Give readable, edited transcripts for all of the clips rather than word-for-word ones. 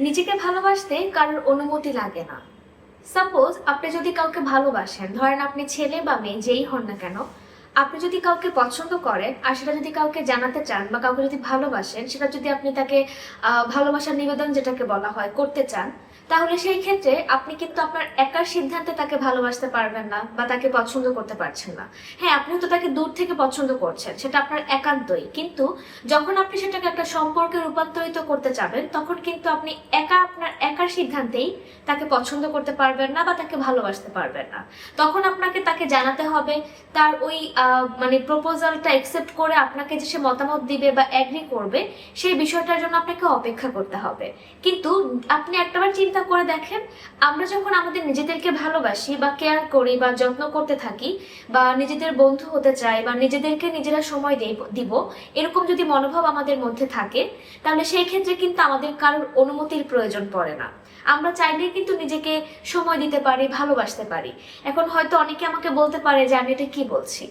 নিজেকে ভালোবাসতে কারোর অনুমতি লাগে না। সাপোজ আপনি যদি কাউকে ভালোবাসেন, ধরেন আপনি ছেলে বা মেয়ে যেই হন না কেন, আপনি যদি কাউকে পছন্দ করেন আর সেটা যদি কাউকে জানাতে চান বা কাউকে যদি ভালোবাসেন, সেটা যদি আপনি তাকে ভালোবাসার নিবেদন যেটাকে বলা হয় করতে চান, তাহলে সেই ক্ষেত্রে আপনি কিন্তু আপনার একার সিদ্ধান্তে তাকে ভালোবাসতে পারবেন না বা তাকে পছন্দ করতে পারছেন না। হ্যাঁ, আপনি তো তাকে দূর থেকে পছন্দ করছেন, সেটা আপনার একান্তই, কিন্তু যখন আপনি সেটাকে একটা সম্পর্কে রূপান্তরিত করতে চাবেন, তখন কিন্তু আপনি আপনার একার সিদ্ধান্তেই তাকে পছন্দ করতে পারবেন না বা তাকে ভালোবাসতে পারবেন না। তখন আপনাকে তাকে জানাতে হবে, তার ওই মানে প্রপোজালটা অ্যাকসেপ্ট করে আপনাকে যে সে মতামত দিবে বা এগ্রি করবে, সেই বিষয়টার জন্য আপনাকে অপেক্ষা করতে হবে। কিন্তু আপনি একটাবার চিন্তা করে দেখেন, আমরা যখন আমাদের নিজেদেরকে ভালোবাসি বা কেয়ার করি বা যত্ন করতে থাকি বা নিজেদের বন্ধু হতে চাই বা নিজেদেরকে নিজেরা সময় দিব, এরকম যদি মনোভাব আমাদের মধ্যে থাকে, তাহলে সেই ক্ষেত্রে কিন্তু আমাদের কারোর অনুমতির প্রয়োজন পড়ে না। আমরা চাইলেই কিন্তু নিজেকে সময় দিতে পারি, ভালোবাসতে পারি। এখন হয়তো অনেকে আমাকে বলতে পারে যে আমি এটা কি বলছি।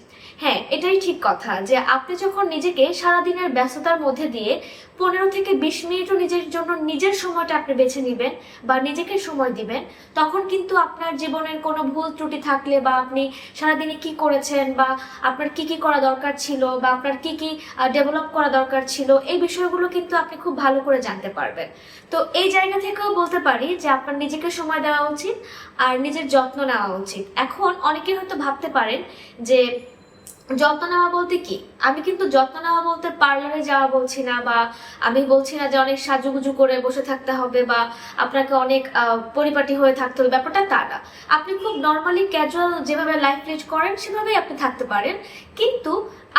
হ্যাঁ, এটাই ঠিক কথা যে আপনি যখন নিজেকে সারাদিনের ব্যস্ততার মধ্যে দিয়ে 15 থেকে 20 মিনিটও নিজের জন্য নিজের সময়টা আপনি বেছে নিবেন বা নিজেকে সময় দিবেন, তখন কিন্তু আপনার জীবনের কোনো ভুল ত্রুটি থাকলে বা আপনি সারাদিনে কি করেছেন বা আপনার কি কি করা দরকার ছিল বা আপনার কি কি ডেভেলপ করা দরকার ছিল, এই বিষয়গুলো কিন্তু আপনি খুব ভালো করে জানতে পারবেন। তো এই জায়গা থেকেও বলতে পারি যে আপনার নিজেকে সময় দেওয়া উচিত আর নিজের যত্ন নেওয়া উচিত। এখন অনেকে হয়তো ভাবতে পারেন যে যত্ন নেওয়া বলতে কি, আমি কিন্তু যত্ন নেওয়া বলতে পার্লারে যাওয়া বলছি না, বা আমি বলছি না যে অনেক সাজুগুজু করে বসে থাকতে হবে বা আপনাকে অনেক পরিপাটি হয়ে থাকতে হবে, ব্যাপারটা তা না। আপনি খুব নর্মালি ক্যাজুয়াল যেভাবে লাইফ লিড করেন সেভাবেই আপনি থাকতে পারেন, কিন্তু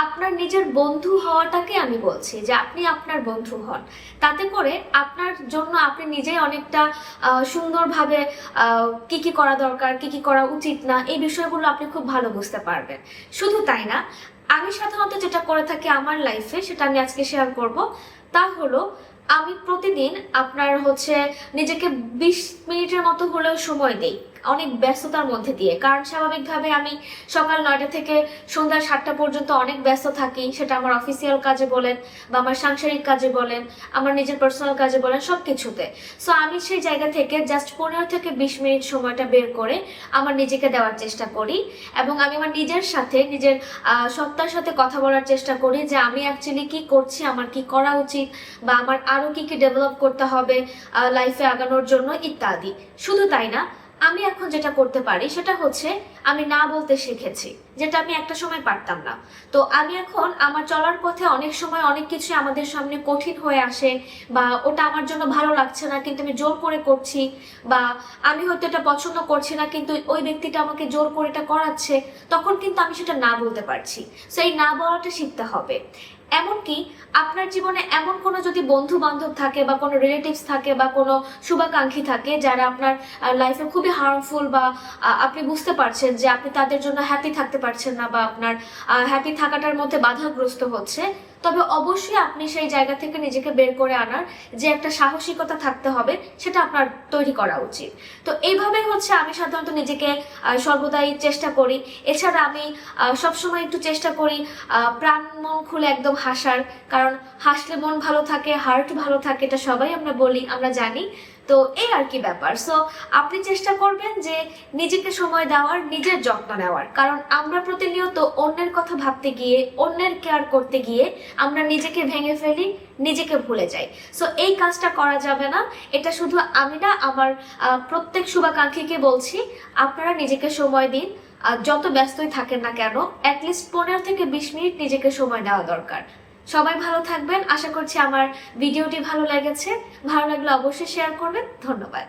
আপনার নিজের বন্ধু হওয়াটাকে আমি বলছি যে আপনি আপনার বন্ধু হন। তাতে করে আপনার জন্য আপনি নিজেই অনেকটা সুন্দরভাবে কি কি করা দরকার, কি কি করা উচিত না, এই বিষয়গুলো আপনি খুব ভালো বুঝতে পারবেন। শুধু তাই না, আমি সাধারণত যেটা করে থাকি আমার লাইফে, সেটা আমি আজকে শেয়ার করব। তা হলো, আমি প্রতিদিন আপনার নিজেকে 20 মিনিটের মতো হলেও সময় দেই অনেক ব্যস্ততার মধ্যে দিয়ে। কারণ স্বাভাবিকভাবে আমি সকাল 9টা থেকে সন্ধ্যা 7টা পর্যন্ত অনেক ব্যস্ত থাকি, সেটা আমার অফিসিয়াল কাজে বলেন বা আমার সাংসারিক কাজে বলেন, আমার নিজের পার্সোনাল কাজে বলেন, সব কিছুতে। সো আমি সেই জায়গা থেকে জাস্ট 15 থেকে 20 মিনিট সময়টা বের করে আমার নিজেকে দেওয়ার চেষ্টা করি, এবং আমি আমার নিজের সাথে, নিজের সত্তার সাথে কথা বলার চেষ্টা করি যে আমি অ্যাকচুয়ালি কি করছি, আমার কি করা উচিত, বা আমার আরো কি কি ডেভেলপ করতে হবে লাইফে আগানোর জন্য ইত্যাদি। শুধু তাই না, আমি এখন যেটা করতে পারি সেটা হচ্ছে আমি না বলতে শিখেছি, যেটা আমি একটা সময় পারতাম না। তো আমি এখন আমার চলার পথে অনেক সময় অনেক কিছু আমাদের সামনে কঠিন হয়ে আসে, বা ওটা আমার জন্য ভালো লাগছে না কিন্তু আমি জোর করে করছি, বা আমি হয়তো এটা পছন্দ করছি না কিন্তু ওই ব্যক্তিটা আমাকে জোর করে এটা করাচ্ছে, তখন কিন্তু আমি সেটা না বলতে পারছি। সো এই না বলাটা শিখতে হবে। এমনকি আপনার জীবনে এমন কোনো যদি বন্ধু বান্ধব থাকে বা কোনো রিলেটিভস থাকে বা কোনো শুভাকাঙ্ক্ষী থাকে যারা আপনার লাইফে খুবই হার্মফুল, বা আপনি বুঝতে পারছেন যে আপনি তাদের জন্য হ্যাপি থাকতে পারছেন না বা আপনার হ্যাপি থাকাটার মধ্যে বাধাগ্রস্ত হচ্ছে, তবে অবশ্যই আপনি সেই জায়গা থেকে নিজেকে বের করে আনার যে একটা সাহসিকতা থাকতে হবে, সেটা আপনার তৈরি করা উচিত। তো এইভাবে আমি সাধারণত নিজেকে সর্বদাই চেষ্টা করি। এছাড়া আমি সবসময় একটু চেষ্টা করি প্রাণ মন খুলে একদম হাসার, কারণ হাসলে মন ভালো থাকে, হার্ট ভালো থাকে, এটা সবাই আমরা বলি, আমরা জানি। তো এই আর কি ব্যাপার। সো আপনি চেষ্টা করবেন যে নিজেকে সময় দেওয়ার, নিজের যত্ন নেওয়ার, কারণ আমরা প্রতিনিয়ত অন্যের কথা ভাবতে গিয়ে, অন্যের কেয়ার করতে গিয়ে আমরা নিজেকে ভেঙে ফেলি, নিজেকে ভুলে যাই। সো এই কাজটা করা যাবে না। এটা শুধু আমি না, আমার প্রত্যেক শুভাকাঙ্ক্ষীকে বলছি, আপনারা নিজেকে সময় দিন। যত ব্যস্তই থাকেন না কেন, অ্যাটলিস্ট 15 থেকে 20 মিনিট নিজেকে সময় দেওয়া দরকার। সবাই ভালো থাকবেন। আশা করছি আমার ভিডিওটি ভালো লেগেছে। ভালো লাগলে অবশ্যই শেয়ার করবেন। ধন্যবাদ।